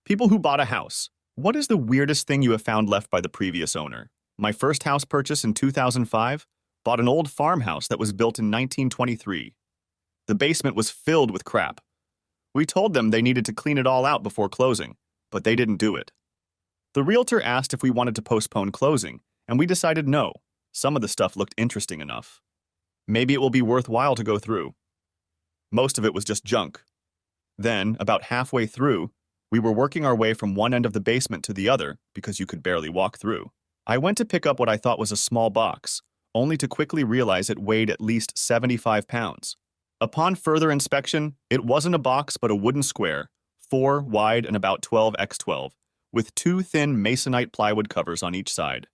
People who bought a house. What is the weirdest thing you have found left by the previous owner? My first house purchase in 2005 bought an old farmhouse that was built in 1923. The basement was filled with crap. We told them they needed to clean it all out before closing, but they didn't do it. The realtor asked if we wanted to postpone closing, and we decided no. Some of the stuff looked interesting enough. Maybe it will be worthwhile to go through. Most of it was just junk. Then, about halfway through, we were working our way from one end of the basement to the other because you could barely walk through. I went to pick up what I thought was a small box, only to quickly realize it weighed at least 75 pounds. Upon further inspection, it wasn't a box but a wooden square, 4 wide and about 12x12, with 2 thin masonite plywood covers on each side.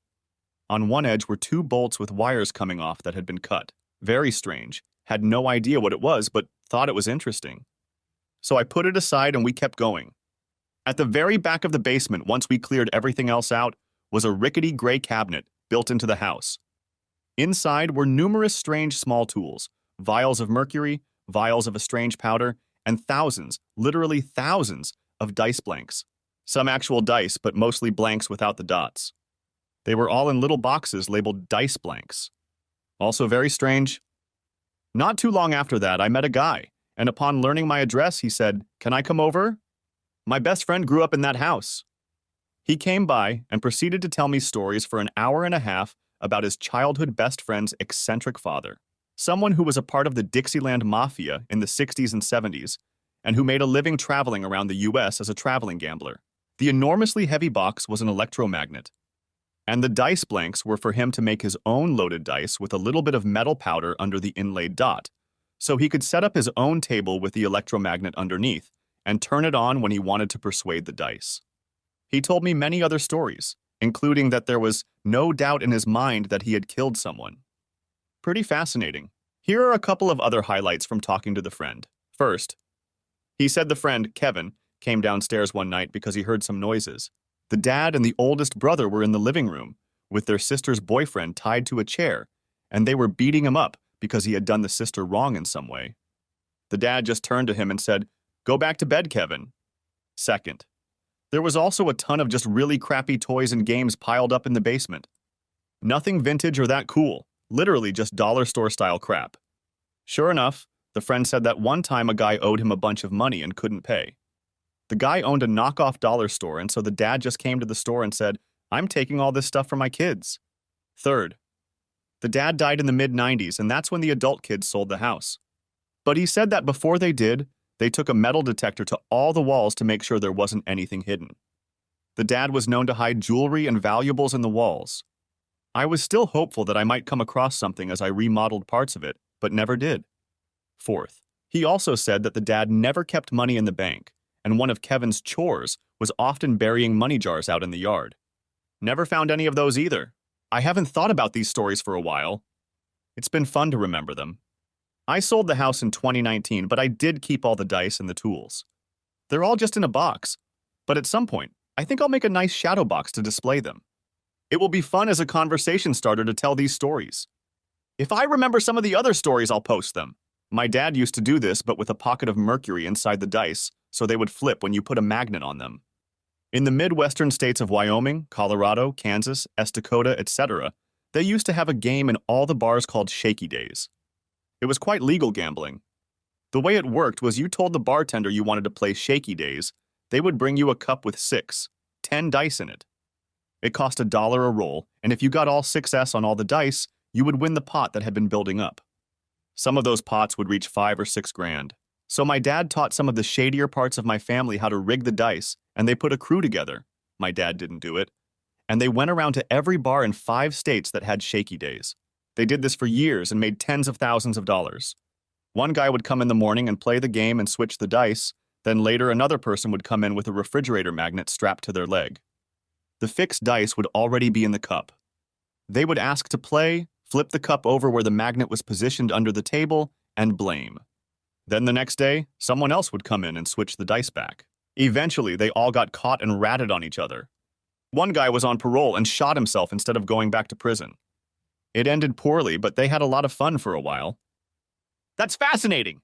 On one edge were 2 bolts with wires coming off that had been cut. Very strange. Had no idea what it was, but thought it was interesting. So I put it aside and we kept going. At the very back of the basement, once we cleared everything else out, was a rickety gray cabinet built into the house. Inside were numerous strange small tools, vials of mercury, vials of a strange powder, and thousands, literally thousands, of dice blanks. Some actual dice, but mostly blanks without the dots. They were all in little boxes labeled dice blanks. Also very strange. Not too long after that, I met a guy, and upon learning my address, he said, "Can I come over? My best friend grew up in that house." He came by and proceeded to tell me stories for an hour and a half about his childhood best friend's eccentric father, someone who was a part of the Dixieland Mafia in the 60s and 70s, and who made a living traveling around the US as a traveling gambler. The enormously heavy box was an electromagnet, and the dice blanks were for him to make his own loaded dice with a little bit of metal powder under the inlaid dot, so he could set up his own table with the electromagnet underneath and turn it on when he wanted to persuade the dice. He told me many other stories, including that there was no doubt in his mind that he had killed someone. Pretty fascinating. Here are a couple of other highlights from talking to the friend. First, he said the friend, Kevin, came downstairs one night because he heard some noises. The dad and the oldest brother were in the living room, with their sister's boyfriend tied to a chair, and they were beating him up because he had done the sister wrong in some way. The dad just turned to him and said, "Go back to bed, Kevin." Second, there was also a ton of just really crappy toys and games piled up in the basement. Nothing vintage or that cool, literally just dollar store style crap. Sure enough, the friend said that one time a guy owed him a bunch of money and couldn't pay. The guy owned a knockoff dollar store, and so the dad just came to the store and said, "I'm taking all this stuff for my kids." Third, the dad died in the mid-90s, and that's when the adult kids sold the house. But he said that before they did, they took a metal detector to all the walls to make sure there wasn't anything hidden. The dad was known to hide jewelry and valuables in the walls. I was still hopeful that I might come across something as I remodeled parts of it, but never did. Fourth, he also said that the dad never kept money in the bank, and one of Kevin's chores was often burying money jars out in the yard. Never found any of those either. I haven't thought about these stories for a while. It's been fun to remember them. I sold the house in 2019, but I did keep all the dice and the tools. They're all just in a box, but at some point, I think I'll make a nice shadow box to display them. It will be fun as a conversation starter to tell these stories. If I remember some of the other stories, I'll post them. My dad used to do this, but with a pocket of mercury inside the dice, so they would flip when you put a magnet on them. In the Midwestern states of Wyoming, Colorado, Kansas, Dakota, etc., they used to have a game in all the bars called Shaky Days. It was quite legal gambling. The way it worked was you told the bartender you wanted to play Shaky Days, they would bring you a cup with 10 dice in it. It cost $1 a roll, and if you got all 6s on all the dice, you would win the pot that had been building up. Some of those pots would reach $5 or $6 grand. So my dad taught some of the shadier parts of my family how to rig the dice, and they put a crew together. My dad didn't do it. And they went around to every bar in 5 states that had Shaky Days. They did this for years and made tens of thousands of dollars. One guy would come in the morning and play the game and switch the dice, then later another person would come in with a refrigerator magnet strapped to their leg. The fixed dice would already be in the cup. They would ask to play, flip the cup over where the magnet was positioned under the table, and blame. Then the next day, someone else would come in and switch the dice back. Eventually, they all got caught and ratted on each other. One guy was on parole and shot himself instead of going back to prison. It ended poorly, but they had a lot of fun for a while. That's fascinating!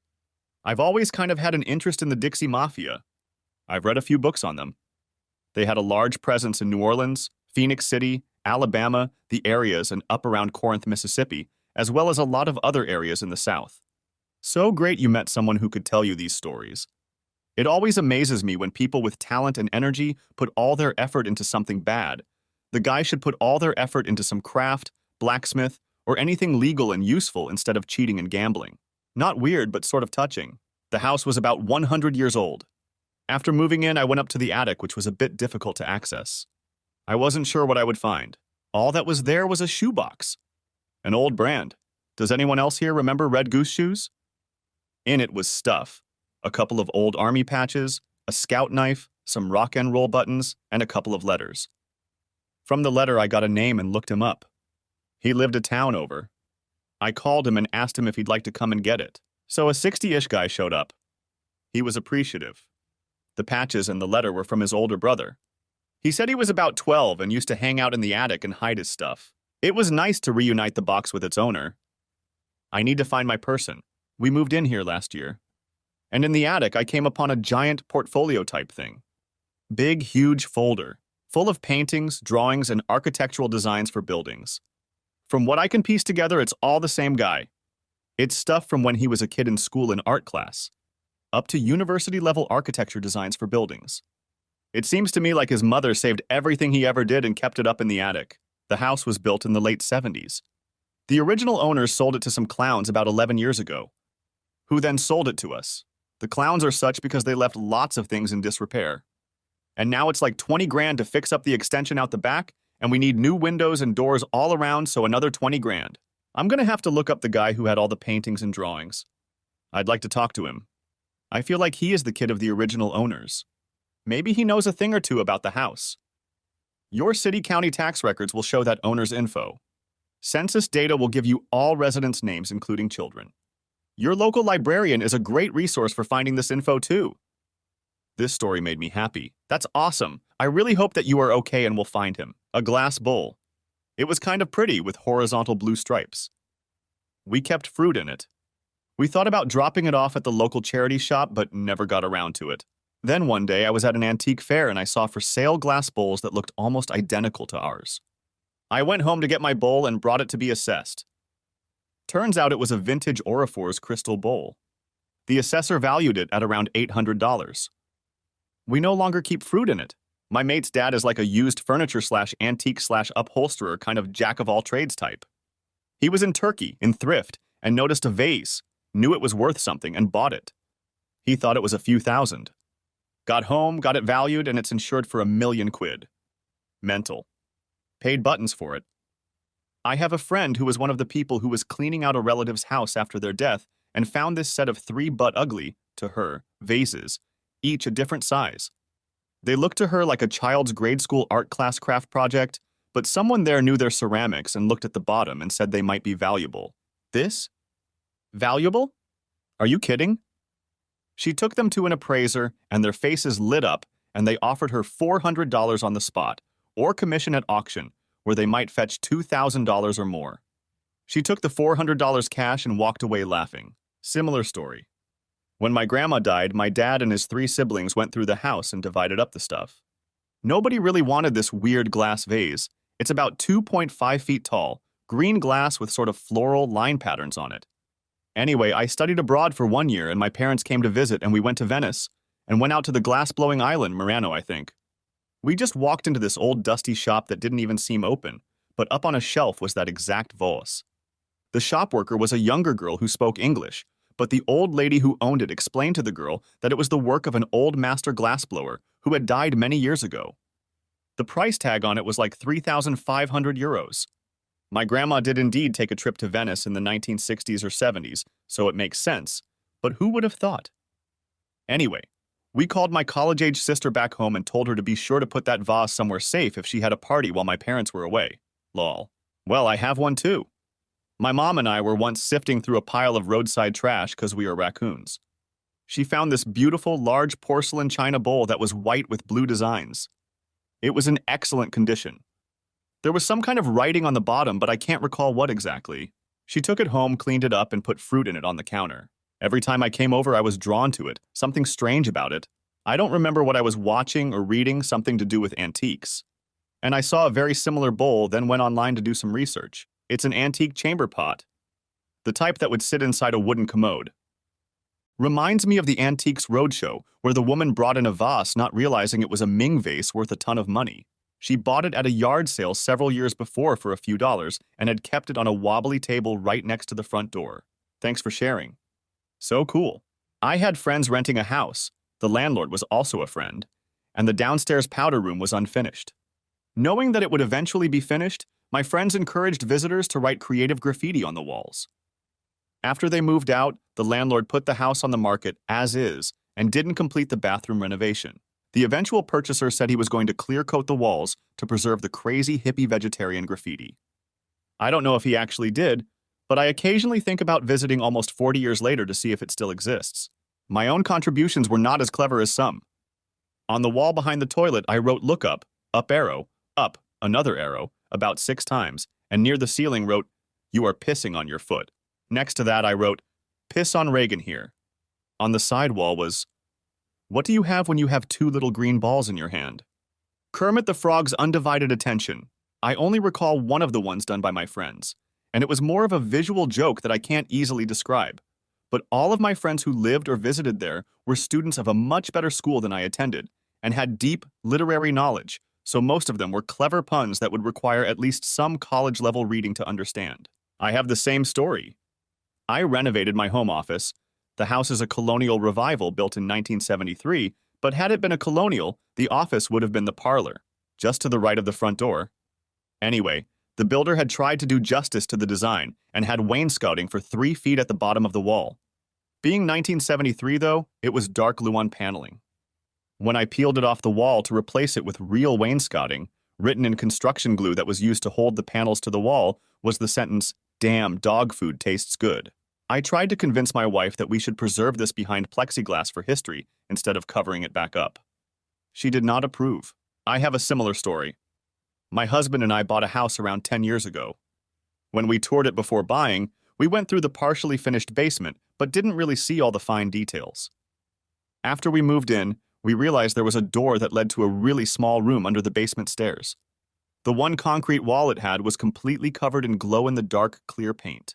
I've always kind of had an interest in the Dixie Mafia. I've read a few books on them. They had a large presence in New Orleans, Phoenix City, Alabama, the areas, and up around Corinth, Mississippi, as well as a lot of other areas in the South. So great you met someone who could tell you these stories. It always amazes me when people with talent and energy put all their effort into something bad. The guy should put all their effort into some craft, blacksmith, or anything legal and useful instead of cheating and gambling. Not weird, but sort of touching. The house was about 100 years old. After moving in, I went up to the attic, which was a bit difficult to access. I wasn't sure what I would find. All that was there was a shoebox. An old brand. Does anyone else here remember Red Goose shoes? In it was stuff. A couple of old army patches, a scout knife, some rock and roll buttons, and a couple of letters. From the letter, I got a name and looked him up. He lived a town over. I called him and asked him if he'd like to come and get it. So a 60-ish guy showed up. He was appreciative. The patches and the letter were from his older brother. He said he was about 12 and used to hang out in the attic and hide his stuff. It was nice to reunite the box with its owner. I need to find my person. We moved in here last year. And in the attic, I came upon a giant portfolio-type thing. Big, huge folder, full of paintings, drawings, and architectural designs for buildings. From what I can piece together, it's all the same guy. It's stuff from when he was a kid in school in art class, up to university-level architecture designs for buildings. It seems to me like his mother saved everything he ever did and kept it up in the attic. The house was built in the late 70s. The original owners sold it to some clowns about 11 years ago, who then sold it to us. The clowns are such because they left lots of things in disrepair. And now it's like 20 grand to fix up the extension out the back, and we need new windows and doors all around, so another 20 grand. I'm gonna have to look up the guy who had all the paintings and drawings. I'd like to talk to him. I feel like he is the kid of the original owners. Maybe he knows a thing or two about the house. Your city-county tax records will show that owner's info. Census data will give you all residents' names, including children. Your local librarian is a great resource for finding this info, too. This story made me happy. That's awesome. I really hope that you are okay and will find him. A glass bowl. It was kind of pretty with horizontal blue stripes. We kept fruit in it. We thought about dropping it off at the local charity shop, but never got around to it. Then one day I was at an antique fair and I saw for sale glass bowls that looked almost identical to ours. I went home to get my bowl and brought it to be assessed. Turns out it was a vintage Aurifor's crystal bowl. The assessor valued it at around $800. We no longer keep fruit in it. My mate's dad is like a used furniture/antique/upholsterer kind of jack-of-all-trades type. He was in Turkey, in thrift, and noticed a vase, knew it was worth something, and bought it. He thought it was a few thousand. Got home, got it valued, and it's insured for £1,000,000. Mental. Paid buttons for it. I have a friend who was one of the people who was cleaning out a relative's house after their death and found this set of 3 but ugly, to her, vases, each a different size. They looked to her like a child's grade school art class craft project, but someone there knew their ceramics and looked at the bottom and said they might be valuable. This? Valuable? Are you kidding? She took them to an appraiser, and their faces lit up, and they offered her $400 on the spot, or commission at auction, where they might fetch $2,000 or more. She took the $400 cash and walked away laughing. Similar story. When my grandma died, my dad and his 3 siblings went through the house and divided up the stuff. Nobody really wanted this weird glass vase. It's about 2.5 feet tall, green glass with sort of floral line patterns on it. Anyway, I studied abroad for 1 year and my parents came to visit and we went to Venice and went out to the glass-blowing island, Murano, I think. We just walked into this old dusty shop that didn't even seem open, but up on a shelf was that exact vase. The shop worker was a younger girl who spoke English, but the old lady who owned it explained to the girl that it was the work of an old master glassblower who had died many years ago. The price tag on it was like €3,500. My grandma did indeed take a trip to Venice in the 1960s or 70s, so it makes sense, but who would have thought? Anyway, we called my college-age sister back home and told her to be sure to put that vase somewhere safe if she had a party while my parents were away. Lol. Well, I have one too. My mom and I were once sifting through a pile of roadside trash because we are raccoons. She found this beautiful, large porcelain china bowl that was white with blue designs. It was in excellent condition. There was some kind of writing on the bottom, but I can't recall what exactly. She took it home, cleaned it up, and put fruit in it on the counter. Every time I came over, I was drawn to it, something strange about it. I don't remember what I was watching or reading, something to do with antiques. And I saw a very similar bowl, then went online to do some research. It's an antique chamber pot, the type that would sit inside a wooden commode. Reminds me of the Antiques Roadshow, where the woman brought in a vase not realizing it was a Ming vase worth a ton of money. She bought it at a yard sale several years before for a few dollars and had kept it on a wobbly table right next to the front door. Thanks for sharing. So cool. I had friends renting a house. The landlord was also a friend, and the downstairs powder room was unfinished. Knowing that it would eventually be finished, my friends encouraged visitors to write creative graffiti on the walls. After they moved out, the landlord put the house on the market as is and didn't complete the bathroom renovation. The eventual purchaser said he was going to clear coat the walls to preserve the crazy hippie vegetarian graffiti. I don't know if he actually did, but I occasionally think about visiting almost 40 years later to see if it still exists. My own contributions were not as clever as some. On the wall behind the toilet, I wrote "look up arrow, up, another arrow," about 6 times, and near the ceiling wrote, "You are pissing on your foot." Next to that, I wrote, "Piss on Reagan here." On the side wall was, "What do you have when you have 2 little green balls in your hand?" Kermit the Frog's undivided attention. I only recall one of the ones done by my friends, and it was more of a visual joke that I can't easily describe. But all of my friends who lived or visited there were students of a much better school than I attended, and had deep literary knowledge, so most of them were clever puns that would require at least some college-level reading to understand. I have the same story. I renovated my home office. The house is a colonial revival built in 1973, but had it been a colonial, the office would have been the parlor, just to the right of the front door. Anyway, the builder had tried to do justice to the design and had wainscoting for 3 feet at the bottom of the wall. Being 1973, though, it was dark Luan paneling. When I peeled it off the wall to replace it with real wainscoting, written in construction glue that was used to hold the panels to the wall, was the sentence, "Damn, dog food tastes good." I tried to convince my wife that we should preserve this behind plexiglass for history instead of covering it back up. She did not approve. I have a similar story. My husband and I bought a house around 10 years ago. When we toured it before buying, we went through the partially finished basement, but didn't really see all the fine details. After we moved in, we realized there was a door that led to a really small room under the basement stairs. The one concrete wall it had was completely covered in glow-in-the-dark clear paint.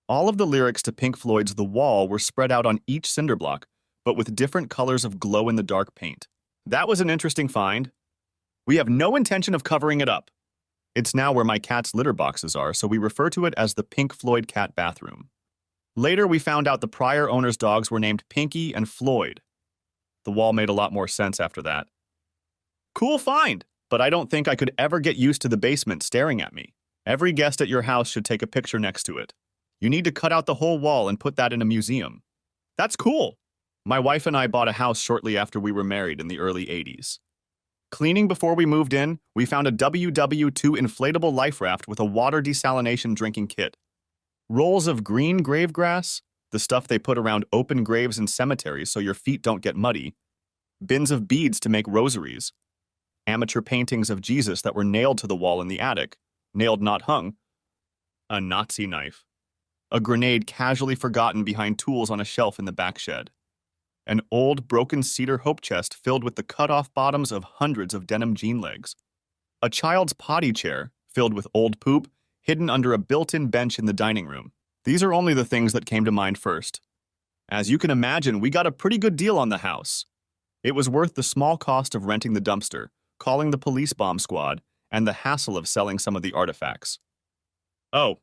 All of the lyrics to Pink Floyd's The Wall were spread out on each cinder block, but with different colors of glow-in-the-dark paint. That was an interesting find. We have no intention of covering it up. It's now where my cat's litter boxes are, so we refer to it as the Pink Floyd cat bathroom. Later, we found out the prior owner's dogs were named Pinky and Floyd. The wall made a lot more sense after that. Cool find, but I don't think I could ever get used to the basement staring at me. Every guest at your house should take a picture next to it. You need to cut out the whole wall and put that in a museum. That's cool. My wife and I bought a house shortly after we were married in the early 80s. Cleaning before we moved in, we found a WW2 inflatable life raft with a water desalination drinking kit. Rolls of green grave grass, the stuff they put around open graves in cemeteries so your feet don't get muddy. Bins of beads to make rosaries. Amateur paintings of Jesus that were nailed to the wall in the attic. Nailed, not hung. A Nazi knife. A grenade casually forgotten behind tools on a shelf in the back shed. An old, broken cedar hope chest filled with the cut-off bottoms of hundreds of denim jean legs. A child's potty chair, filled with old poop, hidden under a built-in bench in the dining room. These are only the things that came to mind first. As you can imagine, we got a pretty good deal on the house. It was worth the small cost of renting the dumpster, calling the police bomb squad, and the hassle of selling some of the artifacts. Oh,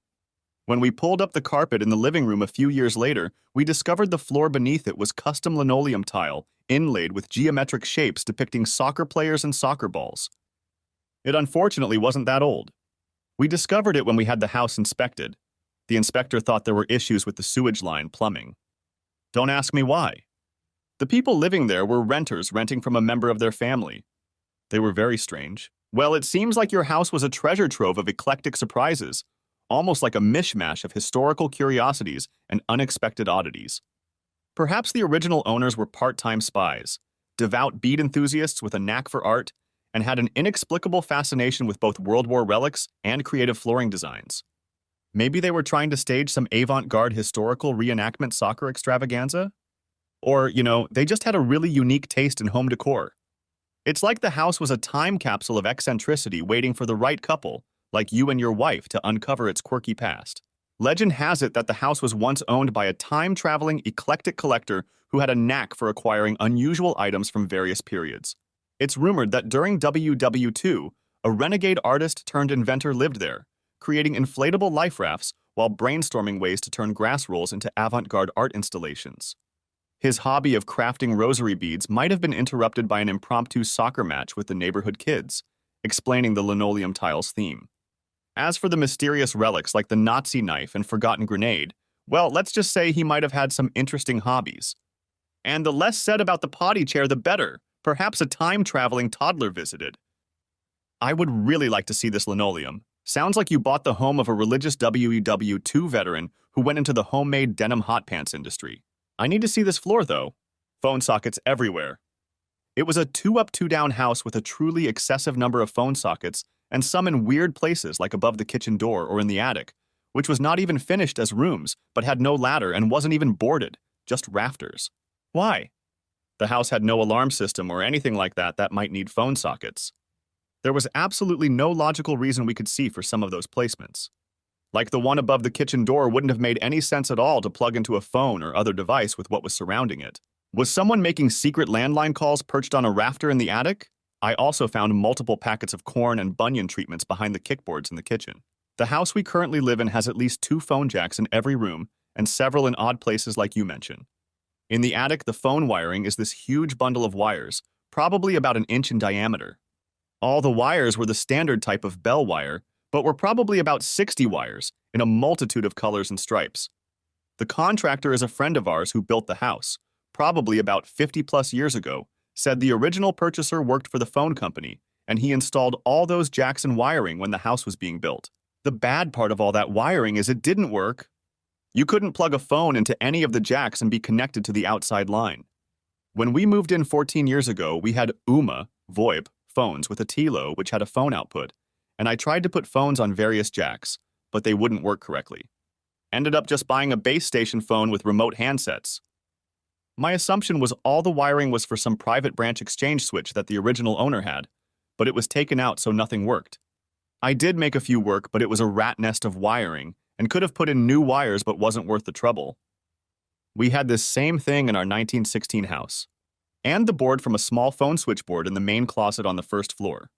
when we pulled up the carpet in the living room a few years later, we discovered the floor beneath it was custom linoleum tile, inlaid with geometric shapes depicting soccer players and soccer balls. It unfortunately wasn't that old. We discovered it when we had the house inspected. The inspector thought there were issues with the sewage line plumbing. Don't ask me why. The people living there were renters renting from a member of their family. They were very strange. Well, it seems like your house was a treasure trove of eclectic surprises, almost like a mishmash of historical curiosities and unexpected oddities. Perhaps the original owners were part-time spies, devout bead enthusiasts with a knack for art, and had an inexplicable fascination with both World War relics and creative flooring designs. Maybe they were trying to stage some avant-garde historical reenactment soccer extravaganza? Or, they just had a really unique taste in home decor. It's like the house was a time capsule of eccentricity waiting for the right couple, like you and your wife, to uncover its quirky past. Legend has it that the house was once owned by a time-traveling, eclectic collector who had a knack for acquiring unusual items from various periods. It's rumored that during WW2, a renegade artist turned inventor lived there, creating inflatable life rafts while brainstorming ways to turn grass rolls into avant-garde art installations. His hobby of crafting rosary beads might have been interrupted by an impromptu soccer match with the neighborhood kids, explaining the linoleum tiles theme. As for the mysterious relics like the Nazi knife and forgotten grenade, well, let's just say he might have had some interesting hobbies. And the less said about the potty chair, the better. Perhaps a time-traveling toddler visited. I would really like to see this linoleum. Sounds like you bought the home of a religious WEW2 veteran who went into the homemade denim hot pants industry. I need to see this floor, though. Phone sockets everywhere. It was a 2-up, 2-down house with a truly excessive number of phone sockets, and some in weird places like above the kitchen door or in the attic, which was not even finished as rooms, but had no ladder and wasn't even boarded, just rafters. Why? The house had no alarm system or anything like that might need phone sockets. There was absolutely no logical reason we could see for some of those placements. Like the one above the kitchen door wouldn't have made any sense at all to plug into a phone or other device with what was surrounding it. Was someone making secret landline calls perched on a rafter in the attic? I also found multiple packets of corn and bunion treatments behind the kickboards in the kitchen. The house we currently live in has at least 2 phone jacks in every room and several in odd places like you mentioned. In the attic, the phone wiring is this huge bundle of wires, probably about an inch in diameter. All the wires were the standard type of bell wire, but were probably about 60 wires in a multitude of colors and stripes. The contractor is a friend of ours who built the house, probably about 50+ years ago, said the original purchaser worked for the phone company, and he installed all those jacks and wiring when the house was being built. The bad part of all that wiring is it didn't work. You couldn't plug a phone into any of the jacks and be connected to the outside line. When we moved in 14 years ago, we had VoIP phones with a TLO, which had a phone output, and I tried to put phones on various jacks, but they wouldn't work correctly. Ended up just buying a base station phone with remote handsets. My assumption was all the wiring was for some private branch exchange switch that the original owner had, but it was taken out so nothing worked. I did make a few work, but it was a rat nest of wiring, and could have put in new wires but wasn't worth the trouble. We had this same thing in our 1916 house, and the board from a small phone switchboard in the main closet on the first floor.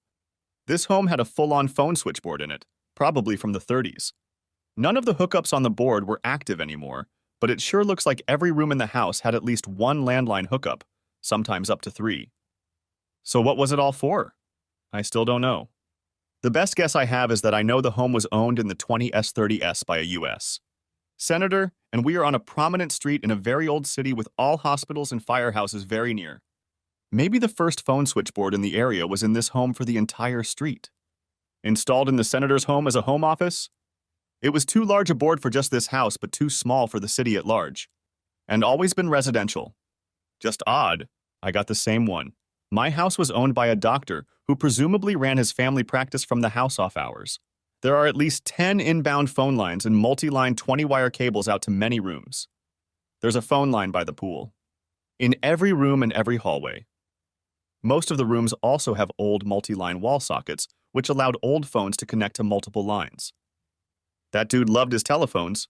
This home had a full-on phone switchboard in it, probably from the 30s. None of the hookups on the board were active anymore, but it sure looks like every room in the house had at least one landline hookup, sometimes up to 3. So what was it all for? I still don't know. The best guess I have is that I know the home was owned in the 20s-30s by a U.S. senator, and we are on a prominent street in a very old city with all hospitals and firehouses very near. Maybe the first phone switchboard in the area was in this home for the entire street. Installed in the senator's home as a home office? It was too large a board for just this house, but too small for the city at large. And always been residential. Just odd. I got the same one. My house was owned by a doctor who presumably ran his family practice from the house off hours. There are at least 10 inbound phone lines and multi-line 20-wire cables out to many rooms. There's a phone line by the pool. In every room and every hallway. Most of the rooms also have old multi-line wall sockets, which allowed old phones to connect to multiple lines. That dude loved his telephones.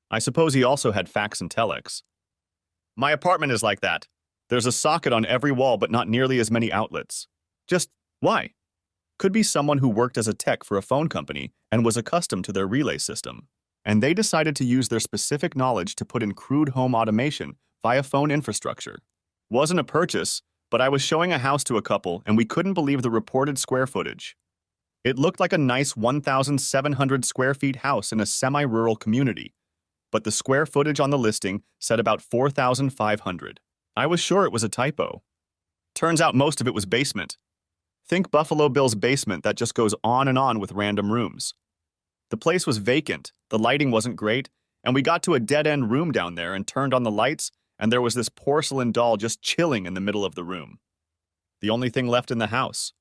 I suppose he also had fax and telex. My apartment is like that. There's a socket on every wall, but not nearly as many outlets. Just why? Could be someone who worked as a tech for a phone company and was accustomed to their relay system. And they decided to use their specific knowledge to put in crude home automation via phone infrastructure. Wasn't a purchase, but I was showing a house to a couple and we couldn't believe the reported square footage. It looked like a nice 1,700 square feet house in a semi-rural community, but the square footage on the listing said about 4,500. I was sure it was a typo. Turns out most of it was basement. Think Buffalo Bill's basement that just goes on and on with random rooms. The place was vacant, the lighting wasn't great, and we got to a dead-end room down there and turned on the lights, and there was this porcelain doll just chilling in the middle of the room. The only thing left in the house.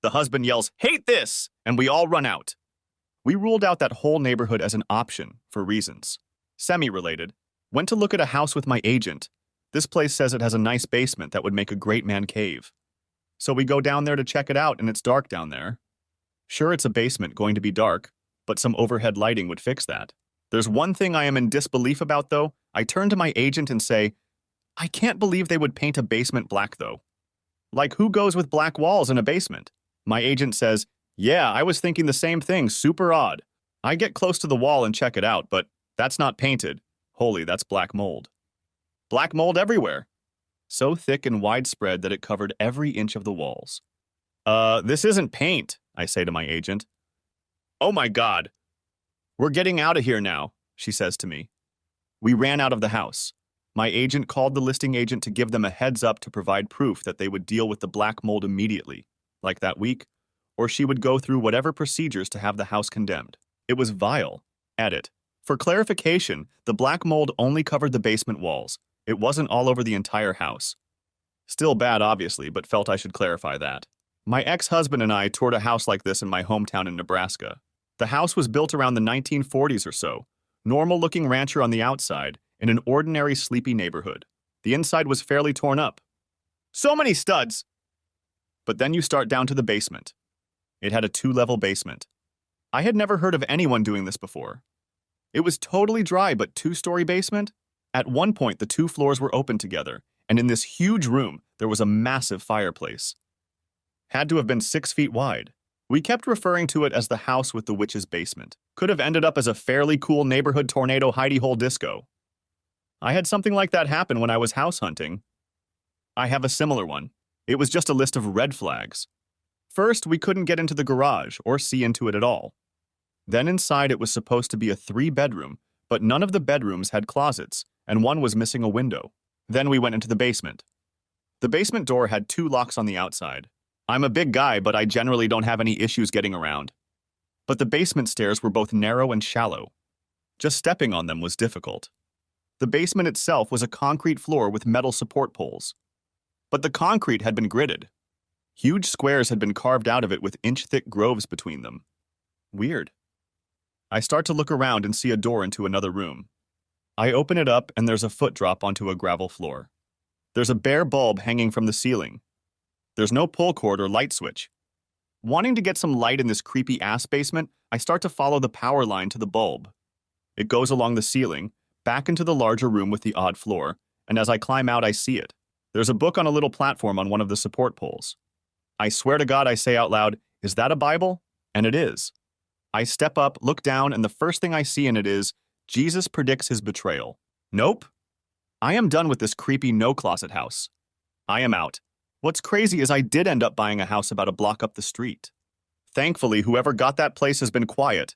The husband yells, "Hate this!" and we all run out. We ruled out that whole neighborhood as an option for reasons. Semi-related. Went to look at a house with my agent, This place says it has a nice basement that would make a great man cave. So we go down there to check it out, and it's dark down there. Sure, it's a basement going to be dark, but some overhead lighting would fix that. There's one thing I am in disbelief about, though. I turn to my agent and say, I can't believe they would paint a basement black, though. Like, who goes with black walls in a basement? My agent says, yeah, I was thinking the same thing, super odd. I get close to the wall and check it out, but that's not painted. Holy, that's black mold. Black mold everywhere. So thick and widespread that it covered every inch of the walls. This isn't paint, I say to my agent. Oh my God. We're getting out of here now, she says to me. We ran out of the house. My agent called the listing agent to give them a heads up to provide proof that they would deal with the black mold immediately, like that week, or she would go through whatever procedures to have the house condemned. It was vile. Edit. For clarification, the black mold only covered the basement walls. It wasn't all over the entire house. Still bad, obviously, but felt I should clarify that. My ex-husband and I toured a house like this in my hometown in Nebraska. The house was built around the 1940s or so, normal-looking rancher on the outside, in an ordinary sleepy neighborhood. The inside was fairly torn up. So many studs! But then you start down to the basement. It had a 2-level basement. I had never heard of anyone doing this before. It was totally dry, but 2-story basement? At one point, the 2 floors were open together, and in this huge room, there was a massive fireplace. Had to have been 6 feet wide. We kept referring to it as the house with the witch's basement. Could have ended up as a fairly cool neighborhood tornado hidey hole disco. I had something like that happen when I was house hunting. I have a similar one. It was just a list of red flags. First, we couldn't get into the garage or see into it at all. Then inside it was supposed to be a 3-bedroom, but none of the bedrooms had closets, and one was missing a window. Then we went into the basement. The basement door had 2 locks on the outside. I'm a big guy, but I generally don't have any issues getting around. But the basement stairs were both narrow and shallow. Just stepping on them was difficult. The basement itself was a concrete floor with metal support poles. But the concrete had been gridded. Huge squares had been carved out of it with inch-thick groves between them. Weird. I start to look around and see a door into another room. I open it up and there's a foot drop onto a gravel floor. There's a bare bulb hanging from the ceiling. There's no pull cord or light switch. Wanting to get some light in this creepy-ass basement, I start to follow the power line to the bulb. It goes along the ceiling, back into the larger room with the odd floor, and as I climb out, I see it. There's a book on a little platform on one of the support poles. I swear to God, I say out loud, "Is that a Bible?" And it is. I step up, look down, and the first thing I see in it is, Jesus predicts his betrayal. Nope. I am done with this creepy no-closet house. I am out. What's crazy is I did end up buying a house about a block up the street. Thankfully, whoever got that place has been quiet.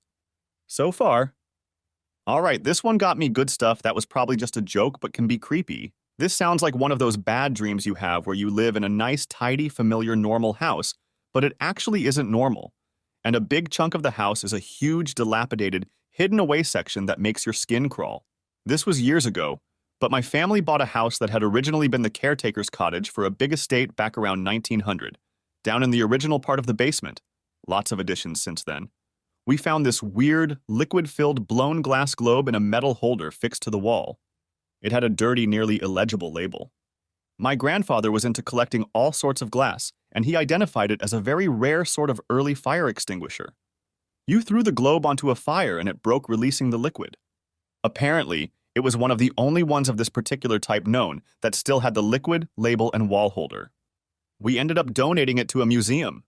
So far. All right, this one got me good stuff that was probably just a joke but can be creepy. This sounds like one of those bad dreams you have where you live in a nice, tidy, familiar, normal house, but it actually isn't normal. And a big chunk of the house is a huge, dilapidated, hidden away section that makes your skin crawl. This was years ago, but my family bought a house that had originally been the caretaker's cottage for a big estate back around 1900, down in the original part of the basement. Lots of additions since then. We found this weird, liquid-filled blown glass globe in a metal holder fixed to the wall. It had a dirty, nearly illegible label. My grandfather was into collecting all sorts of glass, and he identified it as a very rare sort of early fire extinguisher. You threw the globe onto a fire and it broke, releasing the liquid. Apparently, it was one of the only ones of this particular type known that still had the liquid, label, and wall holder. We ended up donating it to a museum.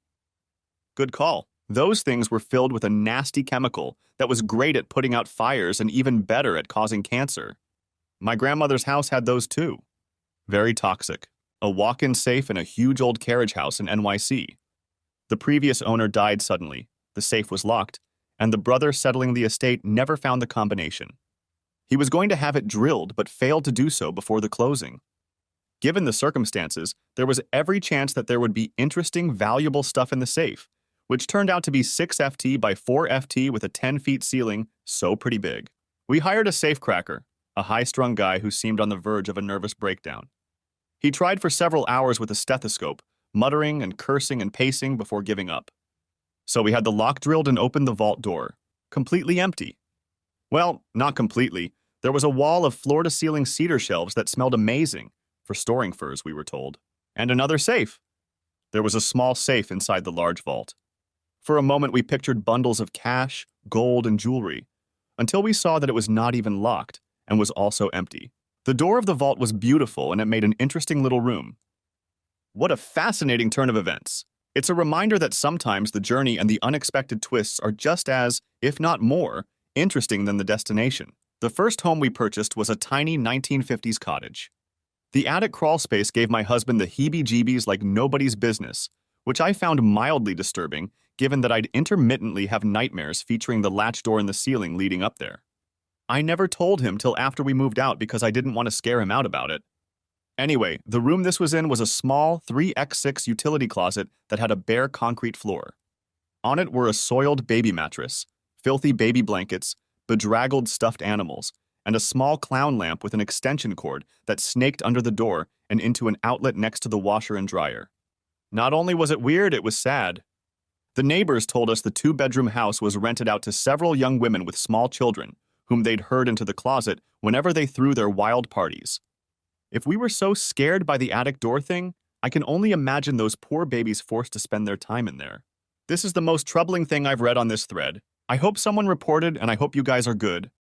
Good call. Those things were filled with a nasty chemical that was great at putting out fires and even better at causing cancer. My grandmother's house had those too. Very toxic. A walk-in safe in a huge old carriage house in NYC. The previous owner died suddenly, the safe was locked, and the brother settling the estate never found the combination. He was going to have it drilled but failed to do so before the closing. Given the circumstances, there was every chance that there would be interesting, valuable stuff in the safe, which turned out to be 6 FT by 4 FT with a 10-feet ceiling, so pretty big. We hired a safecracker, a high-strung guy who seemed on the verge of a nervous breakdown. He tried for several hours with a stethoscope, muttering and cursing and pacing before giving up. So we had the lock drilled and opened the vault door. Completely empty. Well, not completely. There was a wall of floor-to-ceiling cedar shelves that smelled amazing for storing furs, we were told. And another safe. There was a small safe inside the large vault. For a moment, we pictured bundles of cash, gold, and jewelry, until we saw that it was not even locked and was also empty. The door of the vault was beautiful, and it made an interesting little room. What a fascinating turn of events. It's a reminder that sometimes the journey and the unexpected twists are just as, if not more, interesting than the destination. The first home we purchased was a tiny 1950s cottage. The attic crawl space gave my husband the heebie-jeebies like nobody's business, which I found mildly disturbing given that I'd intermittently have nightmares featuring the latch door in the ceiling leading up there. I never told him till after we moved out because I didn't want to scare him out about it. Anyway, the room this was in was a small 3x6 utility closet that had a bare concrete floor. On it were a soiled baby mattress, filthy baby blankets, bedraggled stuffed animals, and a small clown lamp with an extension cord that snaked under the door and into an outlet next to the washer and dryer. Not only was it weird, it was sad. The neighbors told us the two-bedroom house was rented out to several young women with small children, whom they'd herd into the closet whenever they threw their wild parties. If we were so scared by the attic door thing, I can only imagine those poor babies forced to spend their time in there. This is the most troubling thing I've read on this thread. I hope someone reported, and I hope you guys are good.